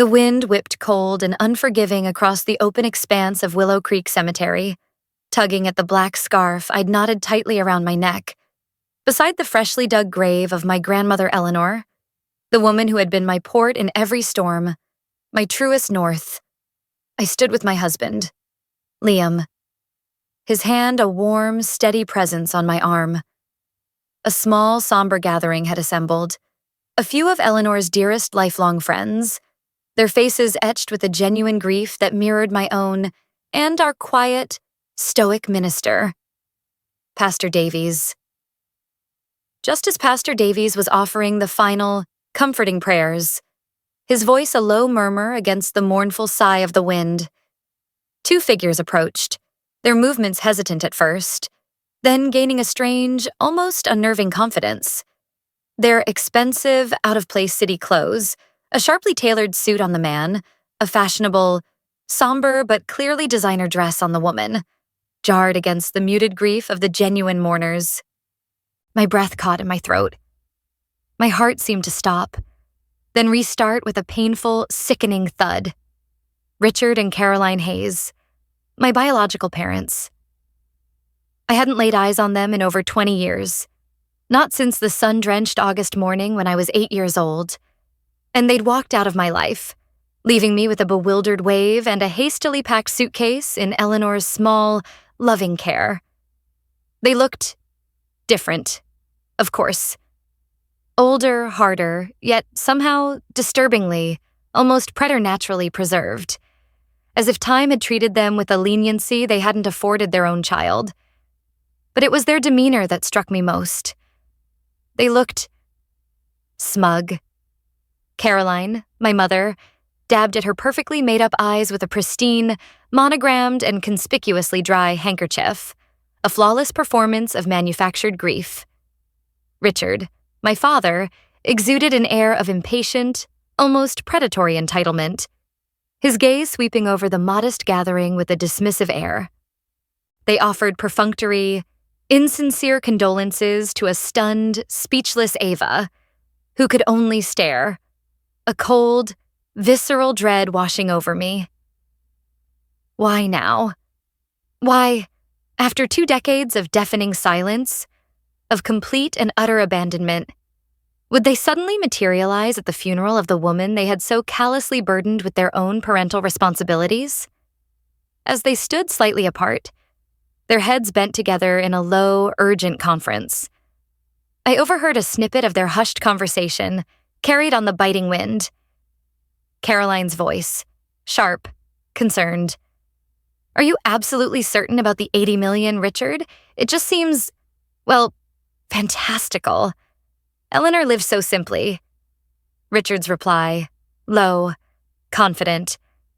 The wind whipped cold and unforgiving across the open expanse of Willow Creek Cemetery, tugging at the black scarf I'd knotted tightly around my neck. Beside the freshly dug grave of my grandmother Eleanor, the woman who had been my port in every storm, my truest north, I stood with my husband, Liam, his hand a warm, steady presence on my arm. A small, somber gathering had assembled, a few of Eleanor's dearest lifelong friends, their faces etched with a genuine grief that mirrored my own and our quiet, stoic minister, Pastor Davies. Just as Pastor Davies was offering the final, comforting prayers, his voice a low murmur against the mournful sigh of the wind, two figures approached, their movements hesitant at first, then gaining a strange, almost unnerving confidence. Their expensive, out-of-place city clothes, a sharply tailored suit on the man, a fashionable, somber but clearly designer dress on the woman, jarred against the muted grief of the genuine mourners. My breath caught in my throat. My heart seemed to stop, then restart with a painful, sickening thud. Richard and Caroline Hayes, my biological parents. I hadn't laid eyes on them in over 20 years, not since the sun-drenched August morning when I was 8 years old, and they'd walked out of my life, leaving me with a bewildered wave and a hastily packed suitcase in Eleanor's small, loving care. They looked different, of course. Older, harder, yet somehow disturbingly, almost preternaturally preserved, as if time had treated them with a leniency they hadn't afforded their own child. But it was their demeanor that struck me most. They looked smug. Caroline, my mother, dabbed at her perfectly made-up eyes with a pristine, monogrammed and conspicuously dry handkerchief, a flawless performance of manufactured grief. Richard, my father, exuded an air of impatient, almost predatory entitlement, his gaze sweeping over the modest gathering with a dismissive air. They offered perfunctory, insincere condolences to a stunned, speechless Ava, who could only stare, a cold, visceral dread washing over me. Why now? Why, after 2 decades of deafening silence, of complete and utter abandonment, would they suddenly materialize at the funeral of the woman they had so callously burdened with their own parental responsibilities? As they stood slightly apart, their heads bent together in a low, urgent conference, I overheard a snippet of their hushed conversation, carried on the biting wind. Caroline's voice, sharp, concerned. "Are you absolutely certain about the 80 million, Richard? It just seems, well, fantastical. Eleanor lives so simply." Richard's reply, low, confident,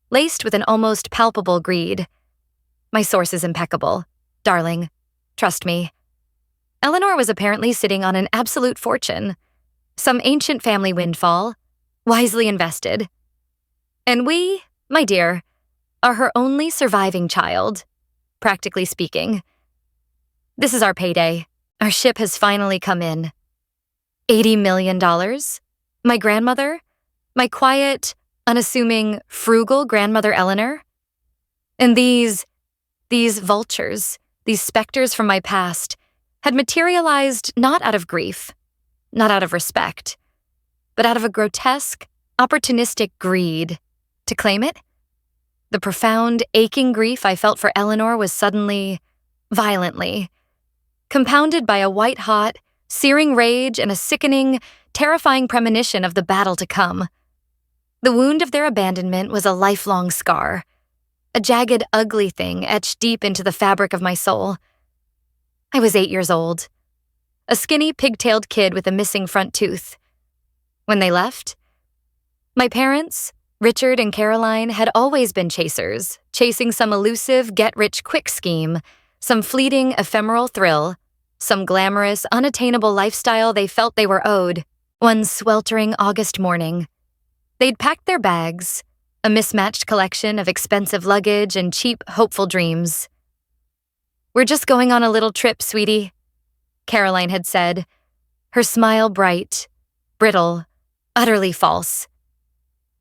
laced with an almost palpable greed. "My source is impeccable. Darling, trust me." Eleanor was apparently sitting on an absolute fortune, some ancient family windfall, wisely invested. And we, my dear, are her only surviving child, practically speaking. This is our payday. Our ship has finally come in. $80 million? My grandmother? My quiet, unassuming, frugal grandmother Eleanor? And these vultures, these specters from my past, had materialized not out of grief, not out of respect, but out of a grotesque, opportunistic greed. To claim it? The profound, aching grief I felt for Eleanor was suddenly, violently, compounded by a white-hot, searing rage and a sickening, terrifying premonition of the battle to come. The wound of their abandonment was a lifelong scar, a jagged, ugly thing etched deep into the fabric of my soul. I was 8 years old, a skinny, pigtailed kid with a missing front tooth. When they left, my parents, Richard and Caroline, had always been chasers, chasing some elusive, get-rich-quick scheme, some fleeting, ephemeral thrill, some glamorous, unattainable lifestyle they felt they were owed. One sweltering August morning, they'd packed their bags, a mismatched collection of expensive luggage and cheap, hopeful dreams. "We're just going on a little trip, sweetie," Caroline had said, her smile bright, brittle, utterly false.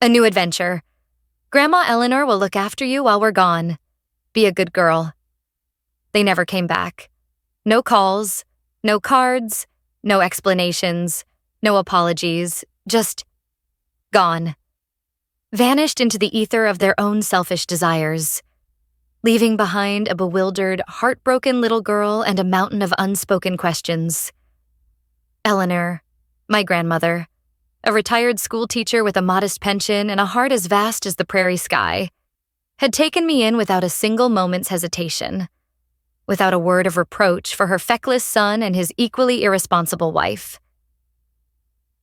A new adventure. Grandma Eleanor will look after you while we're gone. Be a good girl. They never came back. No calls, no cards, no explanations, no apologies, just gone. Vanished into the ether of their own selfish desires, leaving behind a bewildered, heartbroken little girl and a mountain of unspoken questions. Eleanor, my grandmother, a retired school teacher with a modest pension and a heart as vast as the prairie sky, had taken me in without a single moment's hesitation, without a word of reproach for her feckless son and his equally irresponsible wife.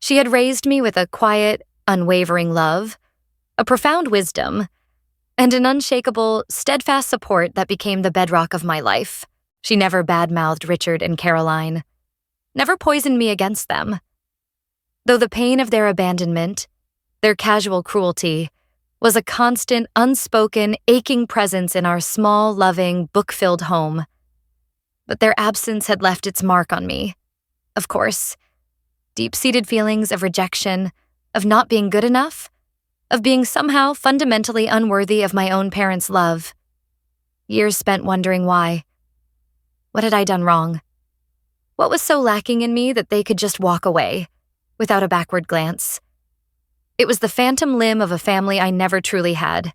She had raised me with a quiet, unwavering love, a profound wisdom, and an unshakable, steadfast support that became the bedrock of my life. She never badmouthed Richard and Caroline, never poisoned me against them. Though the pain of their abandonment, their casual cruelty, was a constant, unspoken, aching presence in our small, loving, book-filled home. But their absence had left its mark on me. Of course, deep-seated feelings of rejection, of not being good enough, of being somehow fundamentally unworthy of my own parents' love. Years spent wondering why. What had I done wrong? What was so lacking in me that they could just walk away, without a backward glance? It was the phantom limb of a family I never truly had,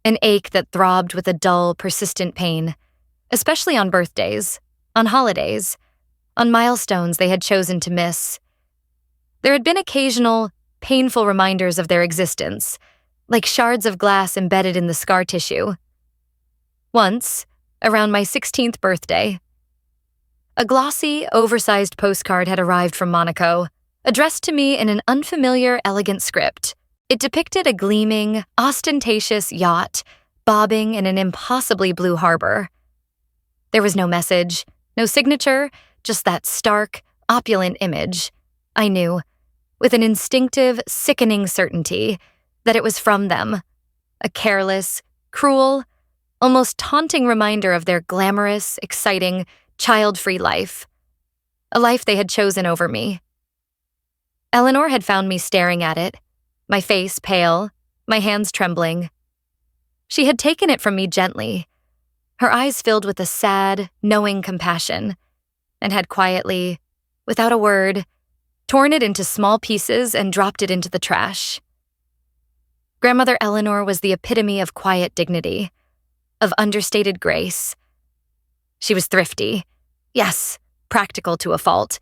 an ache that throbbed with a dull, persistent pain, especially on birthdays, on holidays, on milestones they had chosen to miss. There had been occasional, painful reminders of their existence, like shards of glass embedded in the scar tissue. Once, around my 16th birthday, a glossy, oversized postcard had arrived from Monaco, addressed to me in an unfamiliar, elegant script. It depicted a gleaming, ostentatious yacht bobbing in an impossibly blue harbor. There was no message, no signature, just that stark, opulent image. I knew, with an instinctive, sickening certainty, that it was from them, a careless, cruel, almost taunting reminder of their glamorous, exciting, child-free life, a life they had chosen over me. Eleanor had found me staring at it, my face pale, my hands trembling. She had taken it from me gently, her eyes filled with a sad, knowing compassion, and had quietly, without a word, torn it into small pieces and dropped it into the trash. Grandmother Eleanor was the epitome of quiet dignity, of understated grace. She was thrifty, yes, practical to a fault,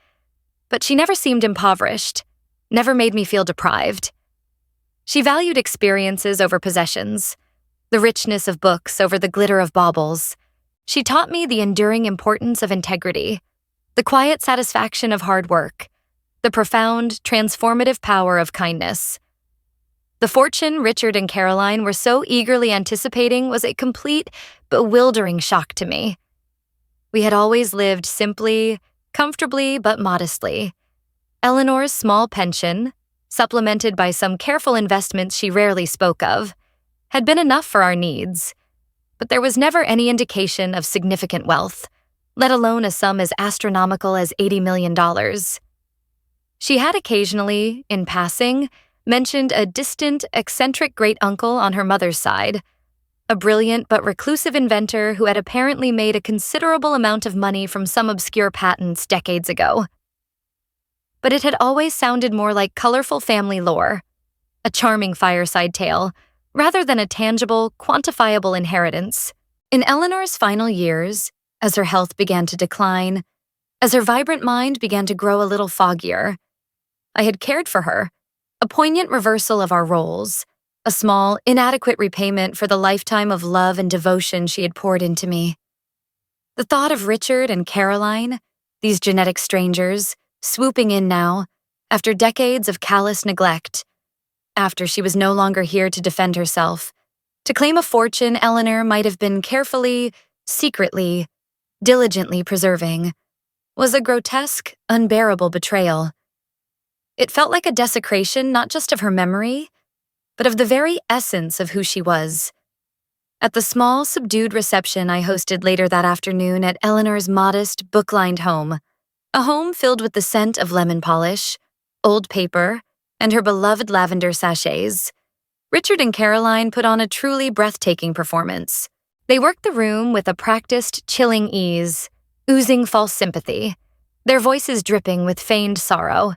but she never seemed impoverished, never made me feel deprived. She valued experiences over possessions, the richness of books over the glitter of baubles. She taught me the enduring importance of integrity, the quiet satisfaction of hard work, the profound, transformative power of kindness. The fortune Richard and Caroline were so eagerly anticipating was a complete, bewildering shock to me. We had always lived simply, comfortably, but modestly. Eleanor's small pension, supplemented by some careful investments she rarely spoke of, had been enough for our needs, but there was never any indication of significant wealth, let alone a sum as astronomical as $80 million. She had occasionally, in passing, mentioned a distant, eccentric great-uncle on her mother's side, a brilliant but reclusive inventor who had apparently made a considerable amount of money from some obscure patents decades ago. But it had always sounded more like colorful family lore, a charming fireside tale, rather than a tangible, quantifiable inheritance. In Eleanor's final years, as her health began to decline, as her vibrant mind began to grow a little foggier, I had cared for her, a poignant reversal of our roles, a small, inadequate repayment for the lifetime of love and devotion she had poured into me. The thought of Richard and Caroline, these genetic strangers, swooping in now, after decades of callous neglect, after she was no longer here to defend herself, to claim a fortune Eleanor might have been carefully, secretly, diligently preserving, was a grotesque, unbearable betrayal. It felt like a desecration not just of her memory, but of the very essence of who she was. At the small, subdued reception I hosted later that afternoon at Eleanor's modest, book-lined home, a home filled with the scent of lemon polish, old paper, and her beloved lavender sachets, Richard and Caroline put on a truly breathtaking performance. They worked the room with a practiced, chilling ease, oozing false sympathy, their voices dripping with feigned sorrow.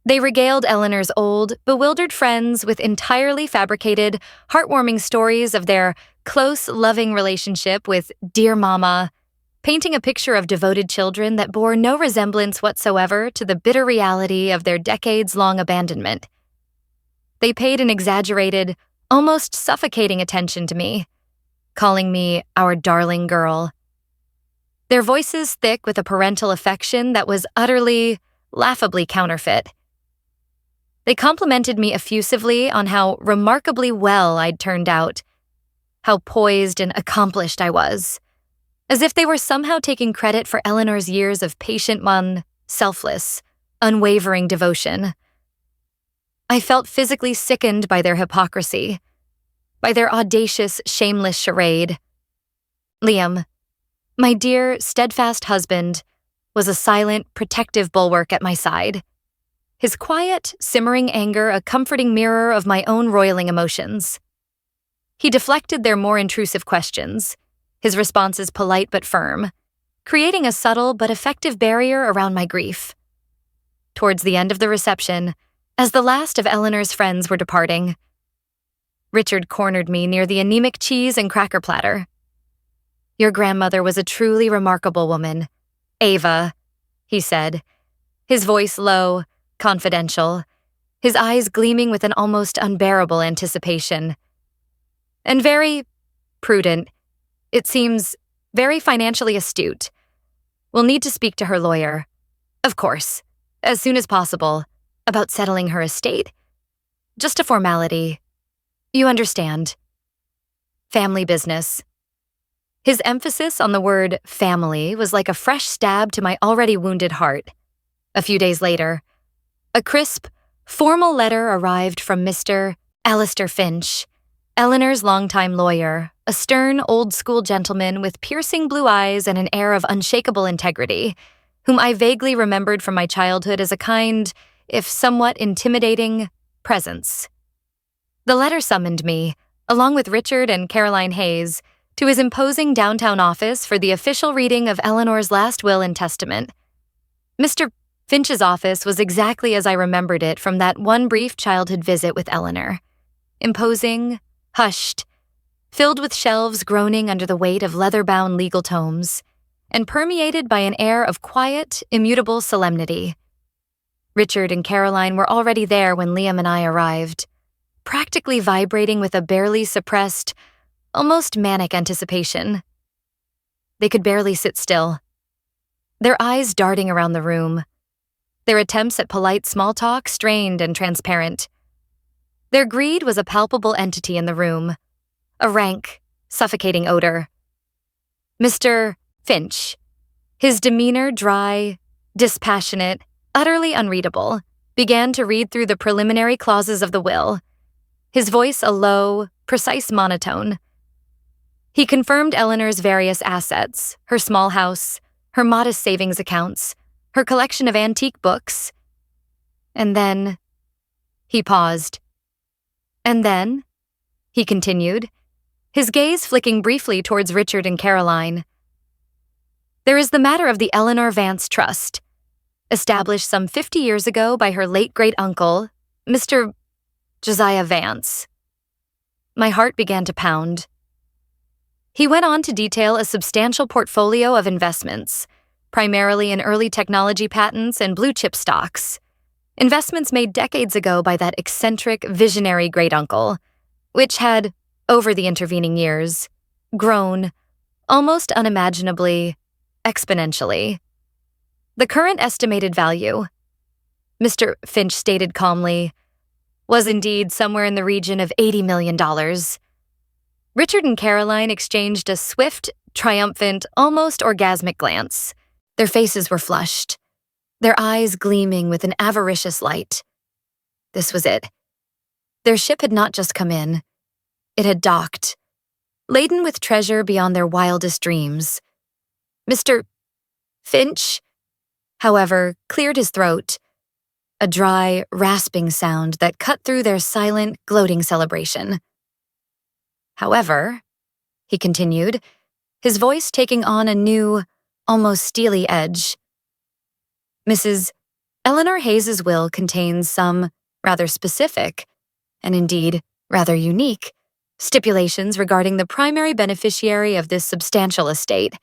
They regaled Eleanor's old, bewildered friends with entirely fabricated, heartwarming stories of their close, loving relationship with Dear Mama, painting a picture of devoted children that bore no resemblance whatsoever to the bitter reality of their decades-long abandonment. They paid an exaggerated, almost suffocating attention to me, calling me our darling girl. Their voices thick with a parental affection that was utterly, laughably counterfeit. They complimented me effusively on how remarkably well I'd turned out, how poised and accomplished I was, as if they were somehow taking credit for Eleanor's years of patient, selfless, unwavering devotion. I felt physically sickened by their hypocrisy, by their audacious, shameless charade. Liam, my dear, steadfast husband, was a silent, protective bulwark at my side. His quiet, simmering anger a comforting mirror of my own roiling emotions. He deflected their more intrusive questions, his responses polite but firm, creating a subtle but effective barrier around my grief. Towards the end of the reception, as the last of Eleanor's friends were departing, Richard cornered me near the anemic cheese and cracker platter. Your grandmother was a truly remarkable woman, Ava, he said, his voice low, confidential, his eyes gleaming with an almost unbearable anticipation. And very prudent, it seems, very financially astute. We'll need to speak to her lawyer. Of course, as soon as possible, about settling her estate. Just a formality. You understand. Family business. His emphasis on the word family was like a fresh stab to my already wounded heart. A few days later, a crisp, formal letter arrived from Mr. Alistair Finch, Eleanor's longtime lawyer, a stern, old-school gentleman with piercing blue eyes and an air of unshakable integrity, whom I vaguely remembered from my childhood as a kind, if somewhat intimidating, presence. The letter summoned me, along with Richard and Caroline Hayes, to his imposing downtown office for the official reading of Eleanor's last will and testament. Mr. Finch's office was exactly as I remembered it from that one brief childhood visit with Eleanor. Imposing, hushed, filled with shelves groaning under the weight of leather-bound legal tomes, and permeated by an air of quiet, immutable solemnity. Richard and Caroline were already there when Liam and I arrived, practically vibrating with a barely suppressed, almost manic anticipation. They could barely sit still, their eyes darting around the room, their attempts at polite small talk strained and transparent. Their greed was a palpable entity in the room, a rank, suffocating odor. Mr. Finch, his demeanor dry, dispassionate, utterly unreadable, began to read through the preliminary clauses of the will, his voice a low, precise monotone. He confirmed Eleanor's various assets, her small house, her modest savings accounts, her collection of antique books. And then, he paused. And then, he continued, his gaze flicking briefly towards Richard and Caroline. There is the matter of the Eleanor Vance Trust, established some 50 years ago by her late great-uncle, Mr. Josiah Vance. My heart began to pound. He went on to detail a substantial portfolio of investments, primarily in early technology patents and blue-chip stocks, investments made decades ago by that eccentric, visionary great-uncle, which had, over the intervening years, grown, almost unimaginably, exponentially. The current estimated value, Mr. Finch stated calmly, was indeed somewhere in the region of $80 million. Richard and Caroline exchanged a swift, triumphant, almost orgasmic glance. Their faces were flushed, their eyes gleaming with an avaricious light. This was it. Their ship had not just come in. It had docked, laden with treasure beyond their wildest dreams. Mr. Finch, however, cleared his throat. a dry, rasping sound that cut through their silent, gloating celebration. However, he continued, his voice taking on a new, almost steely edge, Mrs. Eleanor Hayes's will contains some rather specific, and indeed rather unique, stipulations regarding the primary beneficiary of this substantial estate.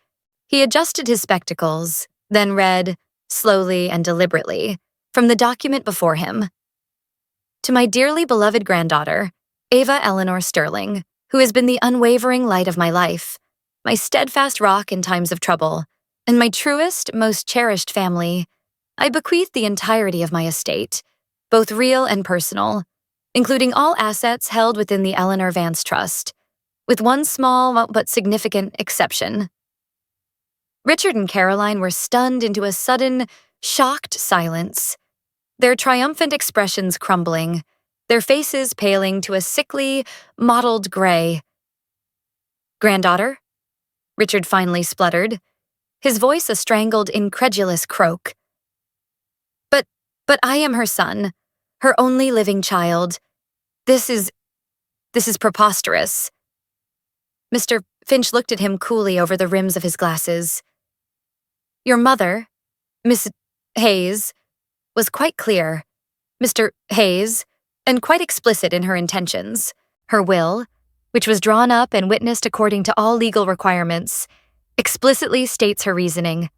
He adjusted his spectacles, then read, slowly and deliberately, from the document before him. To my dearly beloved granddaughter, Ava Eleanor Sterling, who has been the unwavering light of my life, my steadfast rock in times of trouble, and my truest, most cherished family, I bequeath the entirety of my estate, both real and personal, including all assets held within the Eleanor Vance Trust, with one small but significant exception. Richard and Caroline were stunned into a sudden, shocked silence, their triumphant expressions crumbling, their faces paling to a sickly, mottled gray. "Granddaughter?" Richard finally spluttered, his voice a strangled, incredulous croak. But I am her son, her only living child. This is preposterous." Mr. Finch looked at him coolly over the rims of his glasses. "Your mother, Miss Hayes, was quite clear, Mr. Hayes, and quite explicit in her intentions. Her will, which was drawn up and witnessed according to all legal requirements, explicitly states her reasoning."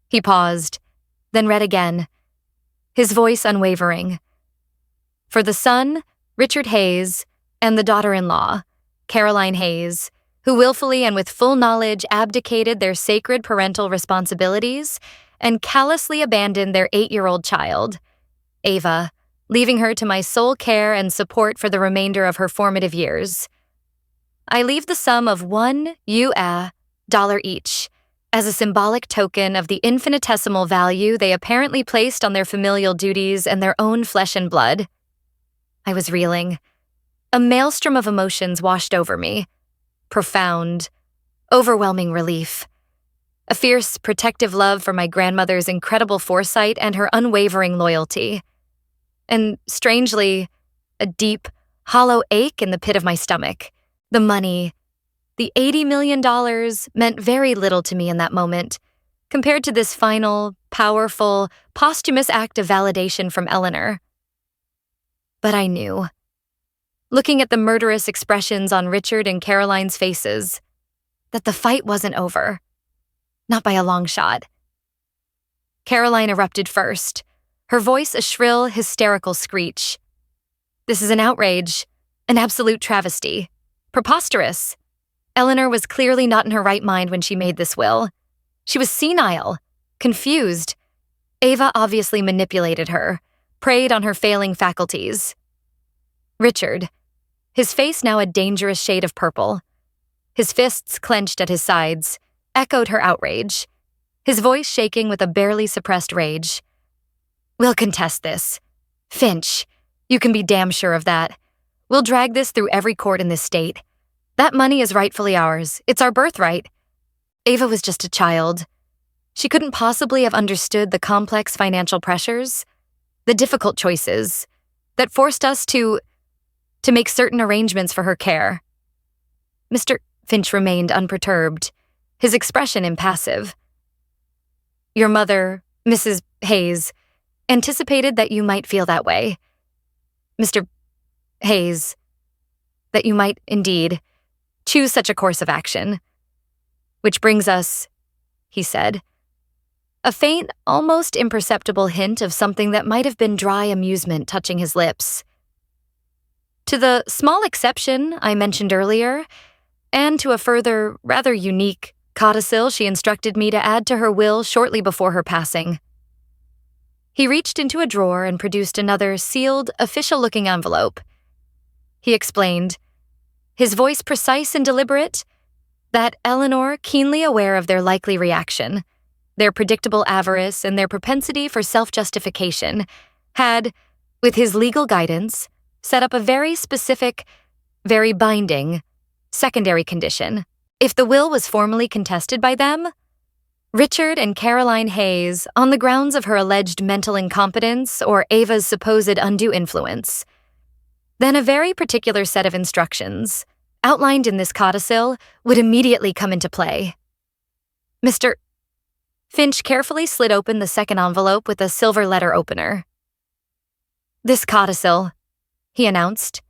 He paused, then read again, his voice unwavering. "For the son, Richard Hayes, and the daughter-in-law, Caroline Hayes, who willfully and with full knowledge abdicated their sacred parental responsibilities and callously abandoned their 8-year-old child, Ava, leaving her to my sole care and support for the remainder of her formative years. I leave the sum of $1 US each, as a symbolic token of the infinitesimal value they apparently placed on their familial duties and their own flesh and blood." I was reeling. A maelstrom of emotions washed over me. Profound, overwhelming relief. A fierce, protective love for my grandmother's incredible foresight and her unwavering loyalty. And, strangely, a deep, hollow ache in the pit of my stomach. The money, the $80 million, meant very little to me in that moment, compared to this final, powerful, posthumous act of validation from Eleanor. But I knew, looking at the murderous expressions on Richard and Caroline's faces, that the fight wasn't over. Not by a long shot. Caroline erupted first, her voice a shrill, hysterical screech. "This is an outrage, an absolute travesty. Preposterous. Eleanor was clearly not in her right mind when she made this will. She was senile, confused. Ava obviously manipulated her, preyed on her failing faculties." Richard, his face now a dangerous shade of purple, his fists clenched at his sides, echoed her outrage, his voice shaking with a barely suppressed rage. "We'll contest this. Finch, you can be damn sure of that. We'll drag this through every court in this state. That money is rightfully ours. It's our birthright. Ava was just a child. She couldn't possibly have understood the complex financial pressures, the difficult choices, that forced us to make certain arrangements for her care." Mr. Finch remained unperturbed, his expression impassive. "Your mother, Mrs. Hayes, anticipated that you might feel that way. Mr. Hayes, that you might, indeed, choose such a course of action. Which brings us," he said, a faint, almost imperceptible hint of something that might have been dry amusement touching his lips, "to the small exception I mentioned earlier, and to a further, rather unique, codicil she instructed me to add to her will shortly before her passing." He reached into a drawer and produced another sealed, official-looking envelope. He explained, his voice precise and deliberate, that Eleanor, keenly aware of their likely reaction, their predictable avarice and their propensity for self-justification, had, with his legal guidance, set up a very specific, very binding, secondary condition. If the will was formally contested by them, Richard and Caroline Hayes on the grounds of her alleged mental incompetence or Ava's supposed undue influence. Then a very particular set of instructions, outlined in this codicil, would immediately come into play. Mr. Finch carefully slid open the second envelope with a silver letter opener. "This codicil," he announced,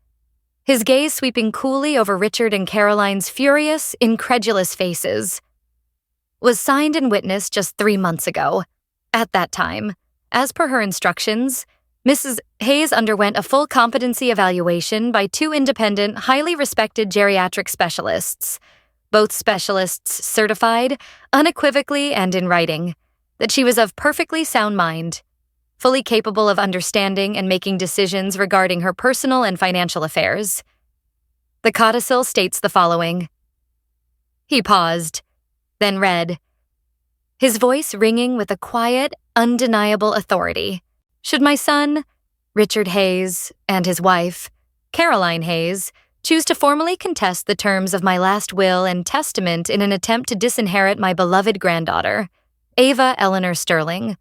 his gaze sweeping coolly over Richard and Caroline's furious, incredulous faces, "was signed and witnessed just 3 months ago. At that time, as per her instructions, Mrs. Hayes underwent a full competency evaluation by 2 independent, highly respected geriatric specialists, both specialists certified, unequivocally and in writing, that she was of perfectly sound mind, fully capable of understanding and making decisions regarding her personal and financial affairs. The codicil states the following." He paused, then read, his voice ringing with a quiet, undeniable authority. "Should my son, Richard Hayes, and his wife, Caroline Hayes, choose to formally contest the terms of my last will and testament in an attempt to disinherit my beloved granddaughter, Ava Eleanor Sterling,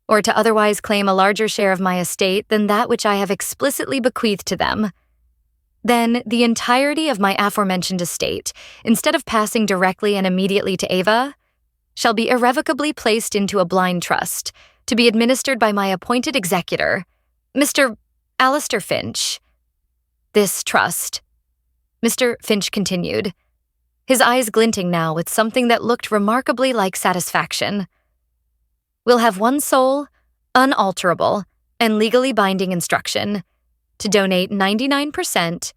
or to otherwise claim a larger share of my estate than that which I have explicitly bequeathed to them, then the entirety of my aforementioned estate, instead of passing directly and immediately to Ava, shall be irrevocably placed into a blind trust, to be administered by my appointed executor, Mr. Alistair Finch. This trust," Mr. Finch continued, his eyes glinting now with something that looked remarkably like satisfaction, "will have one sole, unalterable, and legally binding instruction, to donate 99%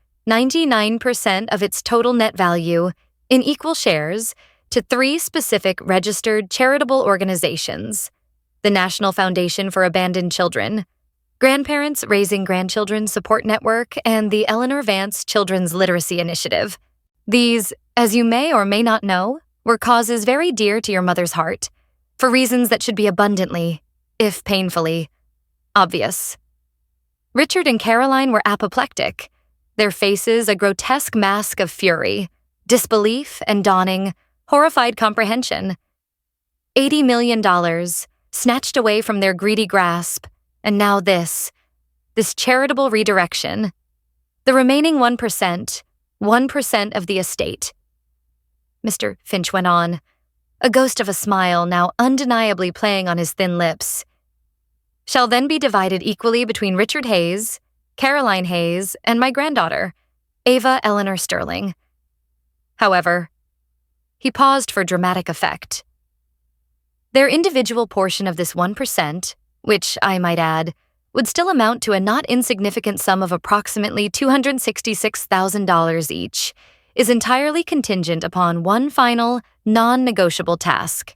of its total net value in equal shares to 3 specific registered charitable organizations: the National Foundation for Abandoned Children, Grandparents Raising Grandchildren Support Network, and the Eleanor Vance Children's Literacy Initiative. These, as you may or may not know, were causes very dear to your mother's heart, for reasons that should be abundantly, if painfully, obvious." Richard and Caroline were apoplectic, their faces a grotesque mask of fury, disbelief, and dawning, horrified comprehension. $80 million, snatched away from their greedy grasp, and now this charitable redirection. The remaining 1% of the estate. Mr. Finch went on, a ghost of a smile now undeniably playing on his thin lips, "shall then be divided equally between Richard Hayes, Caroline Hayes, and my granddaughter, Ava Eleanor Sterling. However," he paused for dramatic effect, "their individual portion of this 1%, which, I might add, would still amount to a not insignificant sum of approximately $266,000 each, is entirely contingent upon one final, non-negotiable task."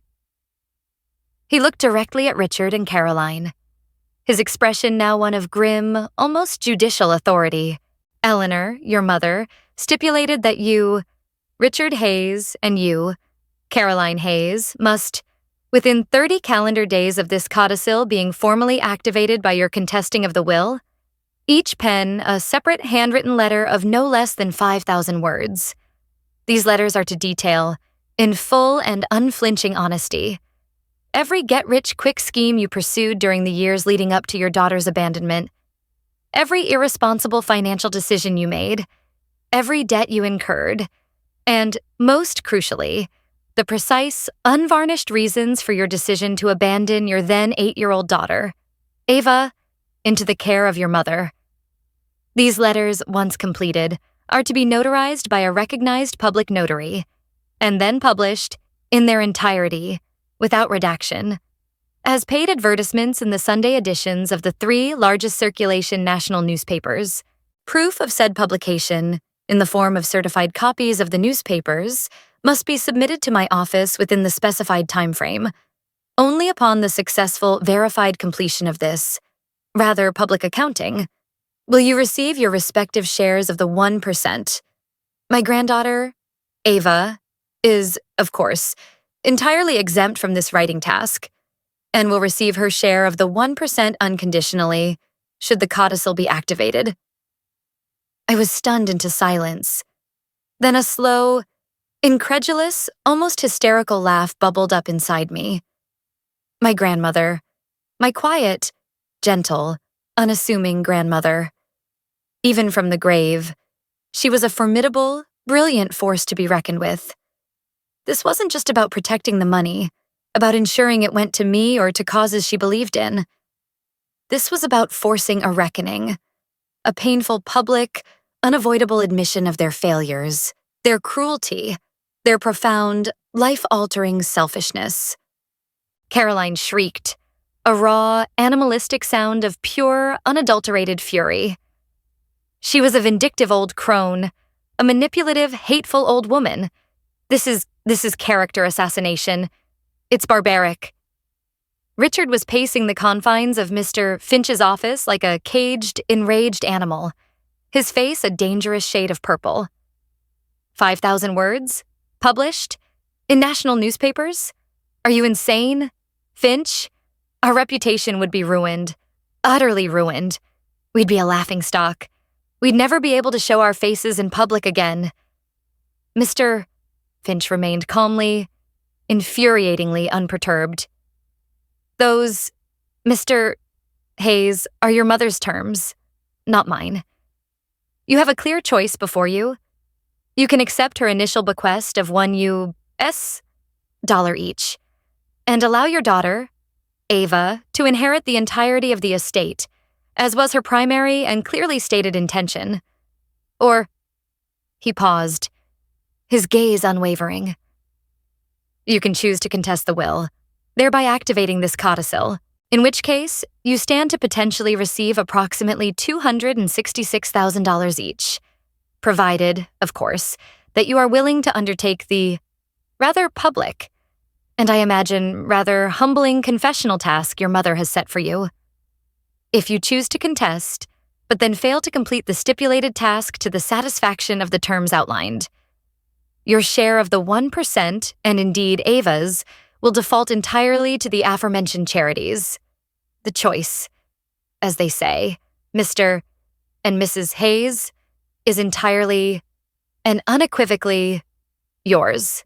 He looked directly at Richard and Caroline, his expression now one of grim, almost judicial authority. "Eleanor, your mother, stipulated that you, Richard Hayes, and you, Caroline Hayes, must, within 30 calendar days of this codicil being formally activated by your contesting of the will, each pen a separate handwritten letter of no less than 5,000 words. These letters are to detail, in full and unflinching honesty, every get-rich-quick scheme you pursued during the years leading up to your daughter's abandonment, every irresponsible financial decision you made, every debt you incurred, and, most crucially, the precise, unvarnished reasons for your decision to abandon your then 8-year-old daughter, Ava, into the care of your mother. These letters, once completed, are to be notarized by a recognized public notary, and then published, in their entirety, without redaction, as paid advertisements in the Sunday editions of the 3 largest circulation national newspapers. Proof of said publication, in the form of certified copies of the newspapers, must be submitted to my office within the specified time frame. Only upon the successful, verified completion of this, rather public accounting, will you receive your respective shares of the 1%. My granddaughter, Ava, is, of course, entirely exempt from this writing task, and will receive her share of the 1% unconditionally, should the codicil be activated." I was stunned into silence. Then a slow, Incredulous, almost hysterical laugh bubbled up inside me. My grandmother. My quiet, gentle, unassuming grandmother. Even from the grave, she was a formidable, brilliant force to be reckoned with. This wasn't just about protecting the money, about ensuring it went to me or to causes she believed in. This was about forcing a reckoning, a painful public, unavoidable admission of their failures, their cruelty, their profound, life-altering selfishness. Caroline shrieked, a raw, animalistic sound of pure, unadulterated fury. She was a vindictive old crone, a manipulative, hateful old woman. This is character assassination. It's barbaric. Richard was pacing the confines of Mr. Finch's office like a caged, enraged animal, his face a dangerous shade of purple. 5,000 words? Published? In national newspapers? Are you insane? Finch? Our reputation would be ruined. Utterly ruined. We'd be a laughingstock. We'd never be able to show our faces in public again. Mr. Finch remained calmly, infuriatingly unperturbed. Those, Mr. Hayes, are your mother's terms, not mine. You have a clear choice before you. You can accept her initial bequest of $1 each, and allow your daughter, Ava, to inherit the entirety of the estate, as was her primary and clearly stated intention. Or, he paused, his gaze unwavering. You can choose to contest the will, thereby activating this codicil, in which case you stand to potentially receive approximately $266,000 each, provided, of course, that you are willing to undertake the rather public, and I imagine rather humbling confessional task your mother has set for you. If you choose to contest, but then fail to complete the stipulated task to the satisfaction of the terms outlined, your share of the 1%, and indeed Ava's, will default entirely to the aforementioned charities. The choice, as they say, Mr. and Mrs. Hayes, is entirely and unequivocally yours.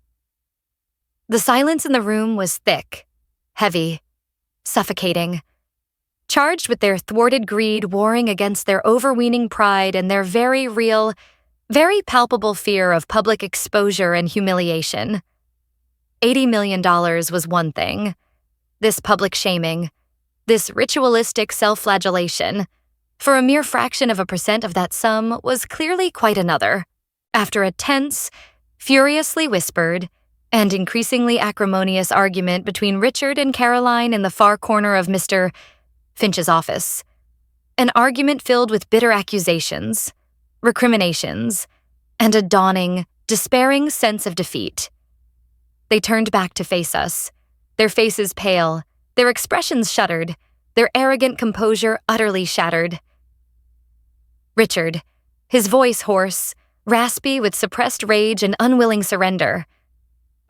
The silence in the room was thick, heavy, suffocating, charged with their thwarted greed warring against their overweening pride and their very real, very palpable fear of public exposure and humiliation. $80 million was one thing. This public shaming, this ritualistic self-flagellation, for a mere fraction of a percent of that sum was clearly quite another. After a tense, furiously whispered, and increasingly acrimonious argument between Richard and Caroline in the far corner of Mr. Finch's office. An argument filled with bitter accusations, recriminations, and a dawning, despairing sense of defeat. They turned back to face us, their faces pale, their expressions shuttered, their arrogant composure utterly shattered. Richard, his voice hoarse, raspy with suppressed rage and unwilling surrender,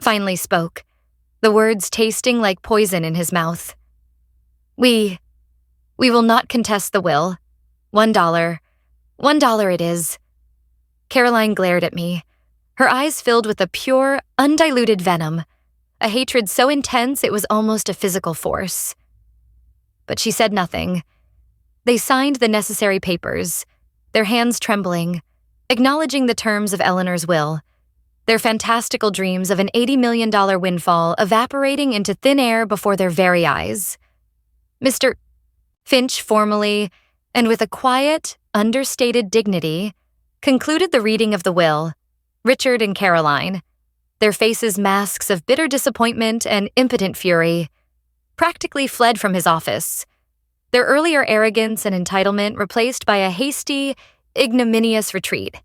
finally spoke, the words tasting like poison in his mouth. We will not contest the will. $1. $1 it is. Caroline glared at me, her eyes filled with a pure, undiluted venom, a hatred so intense it was almost a physical force. But she said nothing. They signed the necessary papers, their hands trembling, acknowledging the terms of Eleanor's will, their fantastical dreams of an $80 million windfall evaporating into thin air before their very eyes. Mr. Finch formally, and with a quiet, understated dignity, concluded the reading of the will. Richard and Caroline, their faces masks of bitter disappointment and impotent fury, practically fled from his office, their earlier arrogance and entitlement replaced by a hasty, ignominious retreat.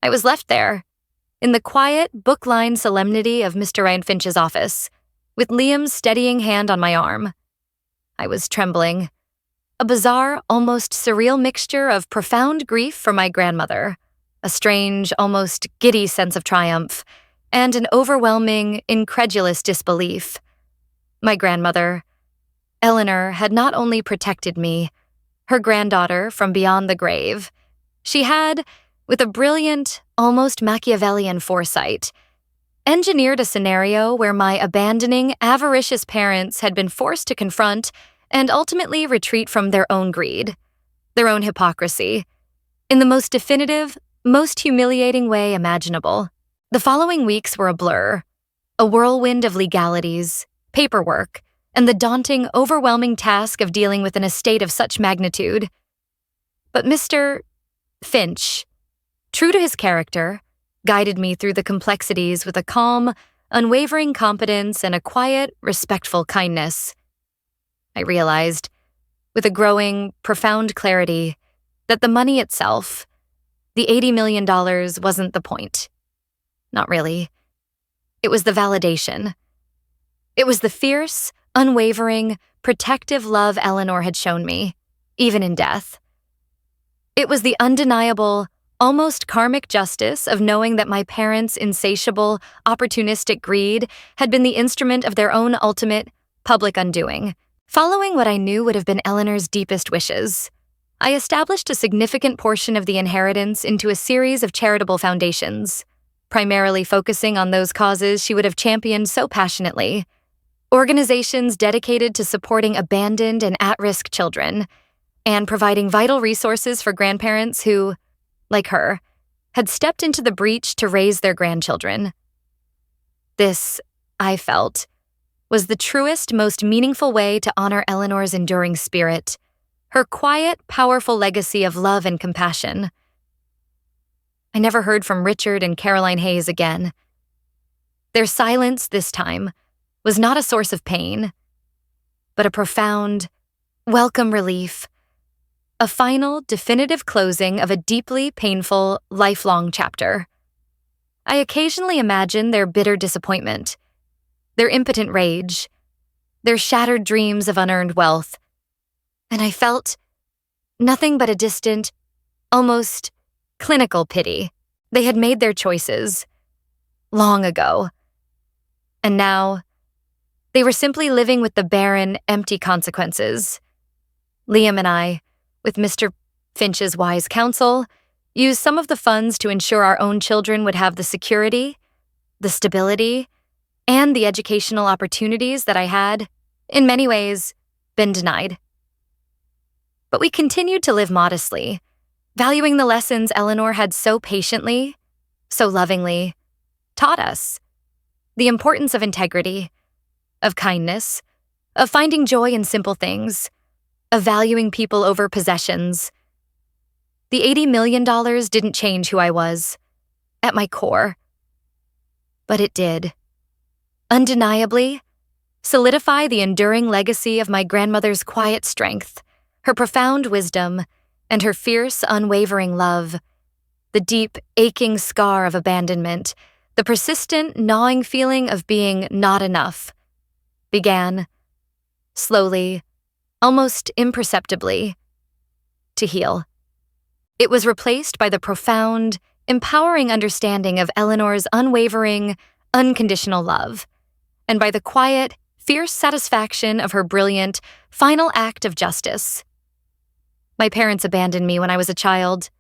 I was left there, in the quiet, book-lined solemnity of Mr. Ryan Finch's office, with Liam's steadying hand on my arm. I was trembling, a bizarre, almost surreal mixture of profound grief for my grandmother, a strange, almost giddy sense of triumph, and an overwhelming, incredulous disbelief. My grandmother, Eleanor, had not only protected me, her granddaughter, from beyond the grave. She had, with a brilliant, almost Machiavellian foresight, engineered a scenario where my abandoning, avaricious parents had been forced to confront and ultimately retreat from their own greed, their own hypocrisy, in the most definitive, most humiliating way imaginable. The following weeks were a blur, a whirlwind of legalities, paperwork, and the daunting, overwhelming task of dealing with an estate of such magnitude. But Mr. Finch, true to his character, guided me through the complexities with a calm, unwavering competence and a quiet, respectful kindness. I realized, with a growing, profound clarity, that the money itself, the $80 million, wasn't the point. Not really. It was the validation. It was the fierce, unwavering, protective love Eleanor had shown me, even in death. It was the undeniable, almost karmic justice of knowing that my parents' insatiable, opportunistic greed had been the instrument of their own ultimate, public undoing. Following what I knew would have been Eleanor's deepest wishes, I established a significant portion of the inheritance into a series of charitable foundations, primarily focusing on those causes she would have championed so passionately. Organizations dedicated to supporting abandoned and at-risk children, and providing vital resources for grandparents who, like her, had stepped into the breach to raise their grandchildren. This, I felt, was the truest, most meaningful way to honor Eleanor's enduring spirit, her quiet, powerful legacy of love and compassion. I never heard from Richard and Caroline Hayes again. Their silence this time was not a source of pain, but a profound, welcome relief, a final, definitive closing of a deeply painful, lifelong chapter. I occasionally imagine their bitter disappointment, their impotent rage, their shattered dreams of unearned wealth, and I felt nothing but a distant, almost clinical pity. They had made their choices long ago, and now they were simply living with the barren, empty consequences. Liam and I, with Mr. Finch's wise counsel, used some of the funds to ensure our own children would have the security, the stability, and the educational opportunities that I had, in many ways, been denied. But we continued to live modestly, valuing the lessons Eleanor had so patiently, so lovingly, taught us. The importance of integrity, of kindness, of finding joy in simple things, of valuing people over possessions. The $80 million didn't change who I was, at my core. But it did, undeniably, solidify the enduring legacy of my grandmother's quiet strength, her profound wisdom, and her fierce, unwavering love, the deep, aching scar of abandonment, the persistent, gnawing feeling of being not enough, began, slowly, almost imperceptibly, to heal. It was replaced by the profound, empowering understanding of Eleanor's unwavering, unconditional love, and by the quiet, fierce satisfaction of her brilliant, final act of justice. My parents abandoned me when I was a child,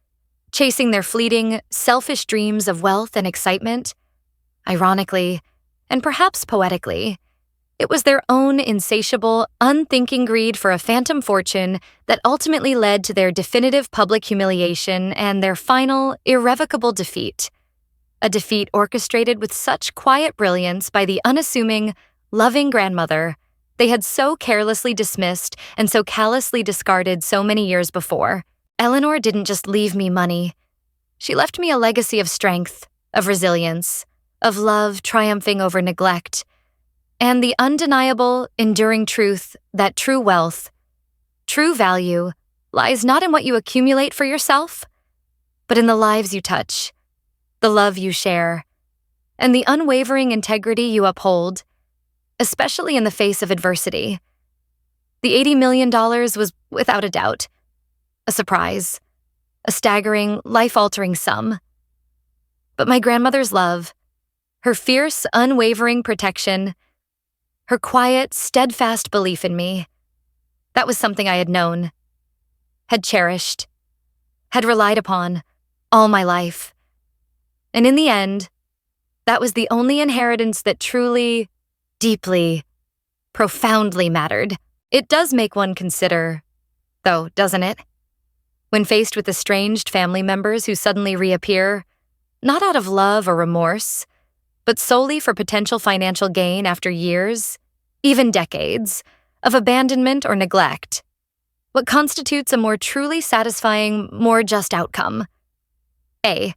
chasing their fleeting, selfish dreams of wealth and excitement. Ironically, and perhaps poetically, it was their own insatiable, unthinking greed for a phantom fortune that ultimately led to their definitive public humiliation and their final, irrevocable defeat. A defeat orchestrated with such quiet brilliance by the unassuming, loving grandmother they had so carelessly dismissed and so callously discarded so many years before. Eleanor didn't just leave me money. She left me a legacy of strength, of resilience, of love triumphing over neglect, and the undeniable, enduring truth that true wealth, true value, lies not in what you accumulate for yourself, but in the lives you touch, the love you share, and the unwavering integrity you uphold, especially in the face of adversity. The $80 million was, without a doubt, a surprise, a staggering, life-altering sum. But my grandmother's love, her fierce, unwavering protection, her quiet, steadfast belief in me, that was something I had known, had cherished, had relied upon, all my life. And in the end, that was the only inheritance that truly, deeply, profoundly mattered. It does make one consider, though, doesn't it? When faced with estranged family members who suddenly reappear, not out of love or remorse, but solely for potential financial gain after years, even decades, of abandonment or neglect. What constitutes a more truly satisfying, more just outcome? A.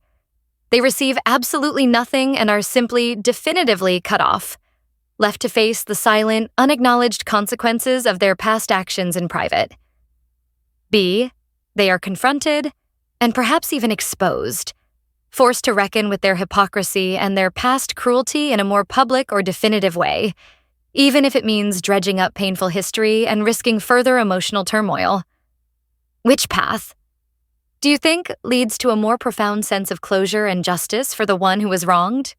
They receive absolutely nothing and are simply, definitively cut off, left to face the silent, unacknowledged consequences of their past actions in private. B. They are confronted, and perhaps even exposed, forced to reckon with their hypocrisy and their past cruelty in a more public or definitive way, even if it means dredging up painful history and risking further emotional turmoil. Which path, do you think, leads to a more profound sense of closure and justice for the one who was wronged?